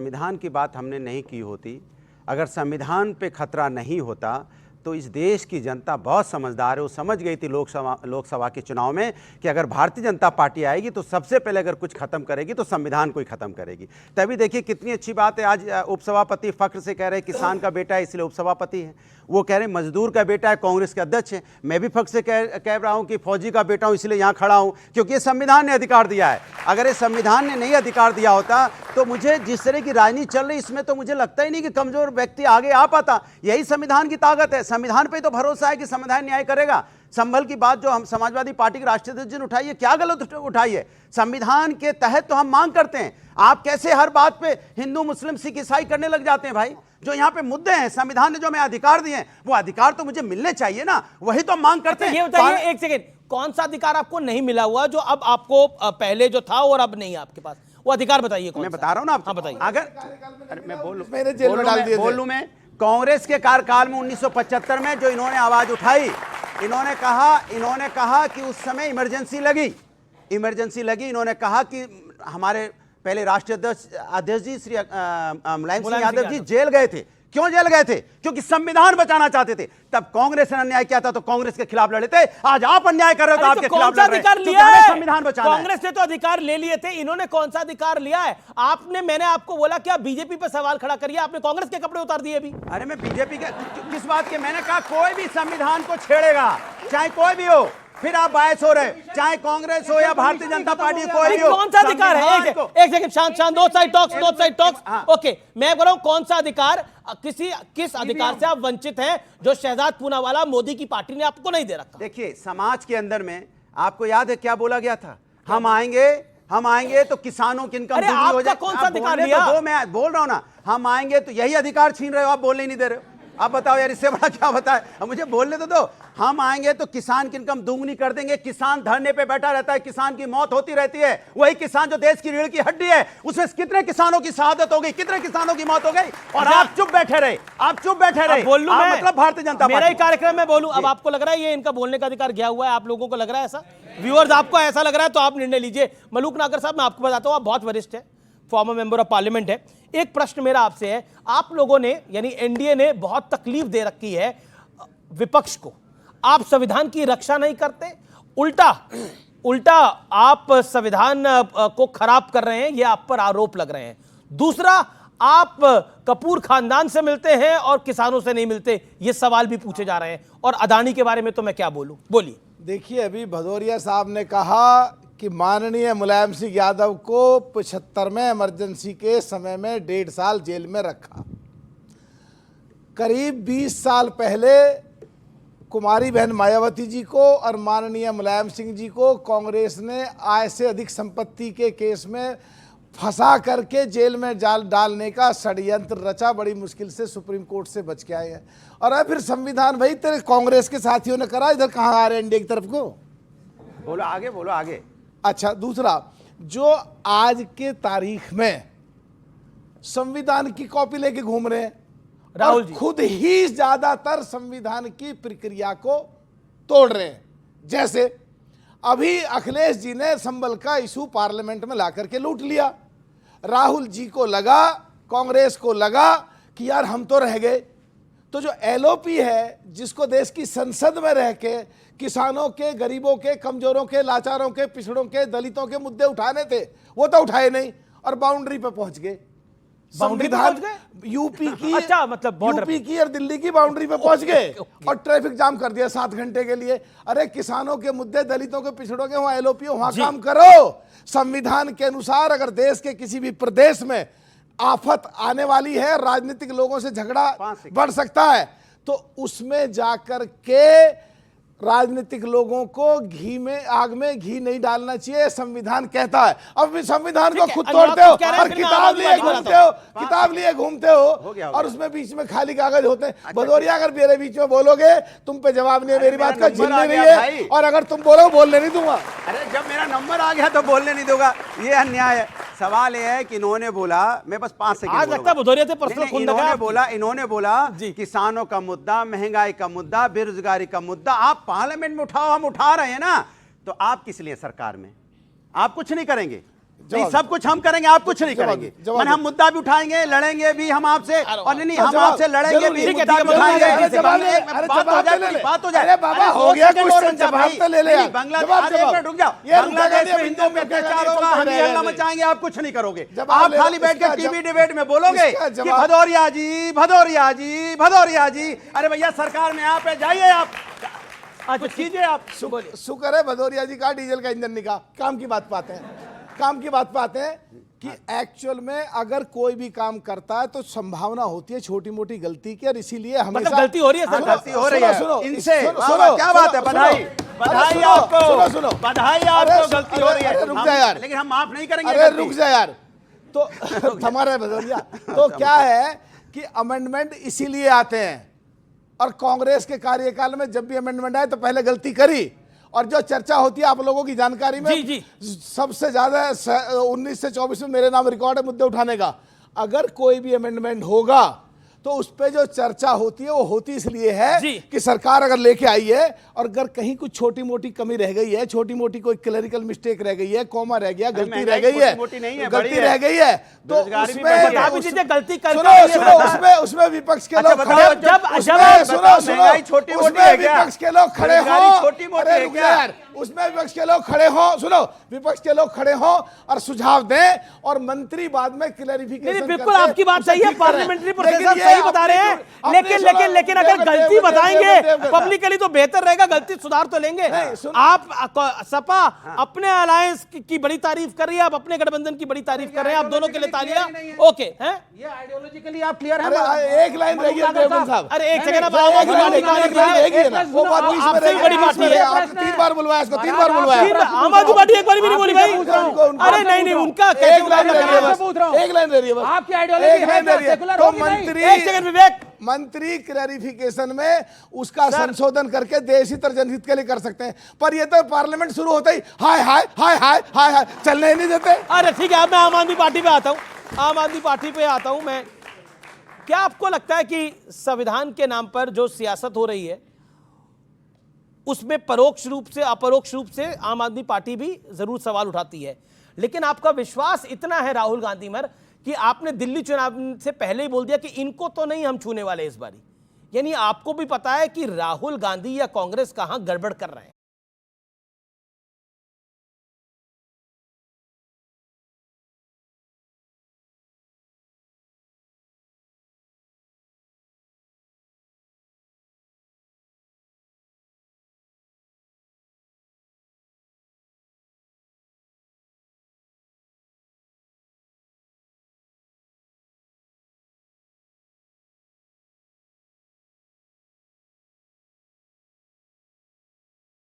संविधान की बात हमने नहीं की होती, अगर संविधान पे खतरा नहीं होता तो इस देश की जनता बहुत समझदार है, वो समझ गई थी लोकसभा के चुनाव में कि अगर भारतीय जनता पार्टी आएगी तो सबसे पहले अगर कुछ खत्म करेगी तो संविधान को ही खत्म करेगी। तभी देखिए कितनी अच्छी बात है, आज उपसभापति फख्र से कह रहे हैं किसान का बेटा है इसलिए उपसभापति है, वो कह रहे हैं मजदूर का बेटा है, कांग्रेस के अध्यक्ष हैं। मैं भी फख्र से कह रहा हूं कि फौजी का बेटा हूं इसलिए यहां खड़ा हूं, क्योंकि ये संविधान ने अधिकार दिया है। अगर ये संविधान ने नहीं अधिकार दिया होता तो मुझे जिस तरह की राजनीति चल रही इसमें तो मुझे लगता ही नहीं कि कमजोर व्यक्ति आगे आ पाता। यही संविधान की ताकत है, संविधान पे तो भरोसा है कि संविधान न्याय करेगा। संभल की बात जो हम समाजवादी पार्टी के राष्ट्रीय अध्यक्ष ने उठाई है, क्या गलत उठाई है? संविधान के तहत तो हम मांग करते हैं। आप कैसे हर बात पे हिंदू मुस्लिम सिख ईसाई करने लग जाते हैं भाई? जो यहाँ पे मुद्दे हैं, संविधान ने जो हमें अधिकार दिए हैं वो अधिकार तो मुझे मिलने चाहिए ना, वही तो हम मांग करते हैं। ये बताइए एक सेकेंड, कौन सा अधिकार आपको नहीं मिला हुआ जो अब आपको पहले जो था और अब नहीं है आपके पास, वो अधिकार बताइए। मैं बता रहा हूं ना आपको। हाँ बताइए। अगर मैं बोलूं मैं कांग्रेस के कार्यकाल में 1975 में जो इन्होंने आवाज उठाई, इन्होंने कहा कि उस समय इमरजेंसी लगी, इन्होंने कहा कि हमारे पहले राष्ट्रीय अध्यक्ष जी श्री मुलायम सिंह यादव जी जेल गए थे। क्यों जेल गए थे? क्योंकि संविधान बचाना चाहते थे। तब कांग्रेस ने अन्याय किया था तो कांग्रेस के खिलाफ लड़े थे, आज आप अन्याय कर रहे हो तो आपके खिलाफ लड़ रहे हैं। लिया है संविधान बचाना है। कांग्रेस ने तो अधिकार ले लिए थे, इन्होंने कौन सा अधिकार लिया है? मैंने आपको बोला कि आप बीजेपी पर सवाल खड़ा करिए, आपने कांग्रेस के कपड़े उतार दिए अभी। अरे मैं बीजेपी के किस बात के? मैंने कहा कोई भी संविधान को छेड़ेगा, चाहे कोई भी हो, फिर आप बायस हो रहे, चाहे कांग्रेस हो या भारतीय जनता पार्टी, कोई भी हो। कौन सा अधिकार है? एक सेकंड, शांत, दो साइड टॉक्स। ओके, मैं बोल रहा हूं कौन सा अधिकार, किस अधिकार से आप वंचित हैं जो शहजाद पूनावाला मोदी की पार्टी ने आपको नहीं दे रखा? देखिए, समाज के अंदर में आपको याद है क्या बोला गया था? हम आएंगे तो किसानों की इनकम दुगनी हो जाए। कौन सा अधिकार दिया? वो मैं बोल रहा हूं ना, हम आएंगे तो यही अधिकार छीन रहे हो, आप बोलने नहीं दे रहे हो। आप बताओ यार, इससे बड़ा क्या बताए? अब मुझे बोलने तो दो। हम आएंगे तो किसान की इनकम दुगनी कर देंगे। किसान धरने पे बैठा रहता है, किसान की मौत होती रहती है। वही किसान जो देश की रीढ़ की हड्डी है, उसमें कितने किसानों की शहादत हो गई, कितने किसानों की मौत हो गई, और आप चुप बैठे रहे। बोलूं मैं, मतलब भारतीय जनता पार्टी, मेरा ही कार्यक्रम में बोलूं। अब आपको लग रहा है ये इनका बोलने का अधिकार गया हुआ है? आप लोगों को लग रहा है ऐसा? व्यूअर्स, आपको ऐसा लग रहा है तो आप निर्णय लीजिए। मलूक नागर साहब, मैं आपको बताता हूं, आप बहुत वरिष्ठ है, फॉर्मर मेंबर ऑफ पार्लियामेंट है। एक प्रश्न मेरा आपसे है, आप लोगों ने यानी एनडीए ने बहुत तकलीफ दे रखी है विपक्ष को, आप संविधान की रक्षा नहीं करते, उल्टा आप संविधान को खराब कर रहे हैं, ये आप पर आरोप लग रहे हैं। दूसरा, आप कपूर खानदान से मिलते हैं और किसानों से नहीं मिलते, ये सवाल भी पूछे जा रहे हैं। और अदानी के बारे में तो मैं क्या बोलूं, बोलिए। देखिए, अभी भदौरिया साहब ने कहा कि माननीय मुलायम सिंह यादव को 75वें इमरजेंसी के समय में 1.5 साल जेल में रखा। करीब 20 साल पहले कुमारी बहन मायावती जी को और माननीय मुलायम सिंह जी को कांग्रेस ने आय से अधिक संपत्ति के केस में फंसा करके जेल में डालने का षड्यंत्र रचा। बड़ी मुश्किल से सुप्रीम कोर्ट से बच के आए हैं। और अब फिर संविधान, भाई तेरे कांग्रेस के साथियों ने करा, इधर कहाँ आ रहे हैं एनडीए की तरफ को? बोलो आगे। अच्छा, दूसरा, जो आज के तारीख में संविधान की कॉपी लेके घूम रहे हैं राहुल जी, खुद ही ज्यादातर संविधान की प्रक्रिया को तोड़ रहे हैं। जैसे अभी अखिलेश जी ने संबल का इशू पार्लियामेंट में लाकर के लूट लिया। राहुल जी को लगा, कांग्रेस को लगा कि यार हम तो रह गए। तो जो एलओपी है, जिसको देश की संसद में रह के किसानों के, गरीबों के, कमजोरों के, लाचारों के, पिछड़ों के, दलितों के मुद्दे उठाने थे, वो तो उठाए नहीं और बाउंड्री पे पहुंच गए। संविधान यूपी की, अच्छा, मतलब यूपी की और दिल्ली की बाउंड्री पे पहुंच गए और ट्रैफिक जाम कर दिया 7 घंटे के लिए। अरे किसानों के मुद्दे, दलितों के, पिछड़ों के, वहां एलओपी वहां काम करो। संविधान के अनुसार अगर देश के किसी भी प्रदेश में आफत आने वाली है, राजनीतिक लोगों से झगड़ा बढ़ सकता है, तो उसमें जाकर के राजनीतिक लोगों को आग में घी नहीं डालना चाहिए, संविधान कहता है। अब भी संविधान को खुद तोड़ते हो और किताब लिए घूमते हो और उसमें बीच में खाली कागज होते हैं। भदौरिया, अगर मेरे बीच में बोलोगे, तुम पे जवाब नहीं है, मेरी बात का झिलने नहीं है, और अगर तुम बोलो बोलने नहीं दूंगा। अरे जब मेरा नंबर आ गया तो बोलने नहीं दूंगा, ये अन्याय है। सवाल ये है कि इन्होंने बोला, मैं बस 5 सेकंड, आज लगता है भदौरिया थे पर्सनल खून लगा। इन्होंने बोला किसानों का मुद्दा, महंगाई का मुद्दा, बेरोजगारी का मुद्दा आप पार्लियामेंट में उठाओ, हम उठा रहे हैं ना, तो आप किस लिए सरकार में? आप कुछ नहीं करेंगे, नहीं, सब कुछ हम करेंगे, आप कुछ नहीं करेंगे। मैंने हम मुद्दा भी उठाएंगे, लड़ेंगे भी हम आपसे, और नहीं हम आपसे लड़ेंगे भी, मुद्दा भी उठाएंगे। बात हो जाए, बाबा हो गया क्वेश्चन, जवाब तो ले ले यार। बांग्लादेश, रुक जाओ, बांग्लादेश में हिंदुओं पे अत्याचार होगा, हम ये हल्ला मचाएंगे, आप कुछ नहीं करोगे। आप खाली बैठ के टीवी डिबेट में बोलोगे कि भदौरिया जी, भदौरिया जी, भदौरिया जी। अरे भैया सरकार में आप है, जाइए आप, कुछ कीजिए आप। शुक्र है भदौरिया जी का डीजल का इंजन निकाल, काम की बात पाते हैं, काम की बात पाते हैं कि एक्चुअल में अगर कोई भी काम करता है तो संभावना होती है छोटी मोटी गलती की, और इसीलिए हमेशा मतलब गलती हो रही है सर, गलती हो रही है इनसे। सुनो, क्या बात है, बधाई बधाई आपको, सुनो, बधाई आपको, गलती हो रही है। रुक जा यार, लेकिन हम माफ नहीं करेंगे। अरे रुक जा यार, तो हमारे भदौरिया तो क्या है कि अमेंडमेंट इसीलिए आते हैं, और कांग्रेस के कार्यकाल में जब भी अमेंडमेंट आए तो पहले गलती करी, और जो चर्चा होती है आप लोगों की जानकारी में, जी। सबसे ज्यादा 19 से 24 में मेरे नाम रिकॉर्ड है मुद्दे उठाने का। अगर कोई भी अमेंडमेंट होगा तो उस पे जो चर्चा होती है वो होती इसलिए है कि सरकार अगर लेके आई है, और अगर कहीं कुछ छोटी मोटी कमी रह गई है, छोटी मोटी कोई क्लरिकल मिस्टेक रह गई है, कॉमा रह गया, गलती रह गई है, गलती रह गई है, तो उसमें विपक्ष के लोग खड़े, विपक्ष के लोग खड़े हो, उसमें विपक्ष के लोग खड़े हो, सुनो, विपक्ष के लोग खड़े हो और सुझाव दें, और मंत्री बाद में क्लैरिफिकेशन। बिल्कुल आपकी बात सही है, पार्लियामेंट्री प्रोसेस सही बता रहे हैं, लेकिन अगर गलती बताएंगे पब्लिकली तो बेहतर रहेगा, गलती सुधार तो लेंगे। आप सपा अपने अलायंस की बड़ी तारीफ कर रही है, आप अपने गठबंधन की बड़ी तारीफ कर रहे हैं, आप दोनों के लिए तालियां। ओके हैं, ये आइडियोलॉजिकली आप क्लियर हैं। एक लाइन रह गई देवबंद साहब, अरे एक सेकंड, आपसे भी बड़ी बात नहीं है, 3 बार बुलवाया इसको, 3 बार बुलवाया। आम आदमी पार्टी एक बार भी नहीं बोली भाई। अरे नहीं उनका एक लाइन रह रही है बस, आपकी आइडियोलॉजी तो मंत्री, एक सेकंड विवेक, मंत्री क्लैरिफिकेशन में उसका संशोधन करके देश हित और जनहित के लिए कर सकते हैं, पर ये तो पार्लियामेंट शुरू होता ही हाय हाय हाय हाय हाय हाय चलने ही नहीं देते। अरे ठीक है, अब मैं आम आदमी पार्टी पे आता हूं, आम आदमी पार्टी पे आता हूं मैं। क्या आपको लगता है कि संविधान के नाम पर जो सियासत हो रही है उसमें परोक्ष रूप से अपरोक्ष रूप से आम आदमी पार्टी भी जरूर सवाल उठाती है, लेकिन आपका विश्वास इतना है राहुल गांधी पर कि आपने दिल्ली चुनाव से पहले ही बोल दिया कि इनको तो नहीं हम छूने वाले इस बारी, यानी आपको भी पता है कि राहुल गांधी या कांग्रेस कहां गड़बड़ कर रहे हैं।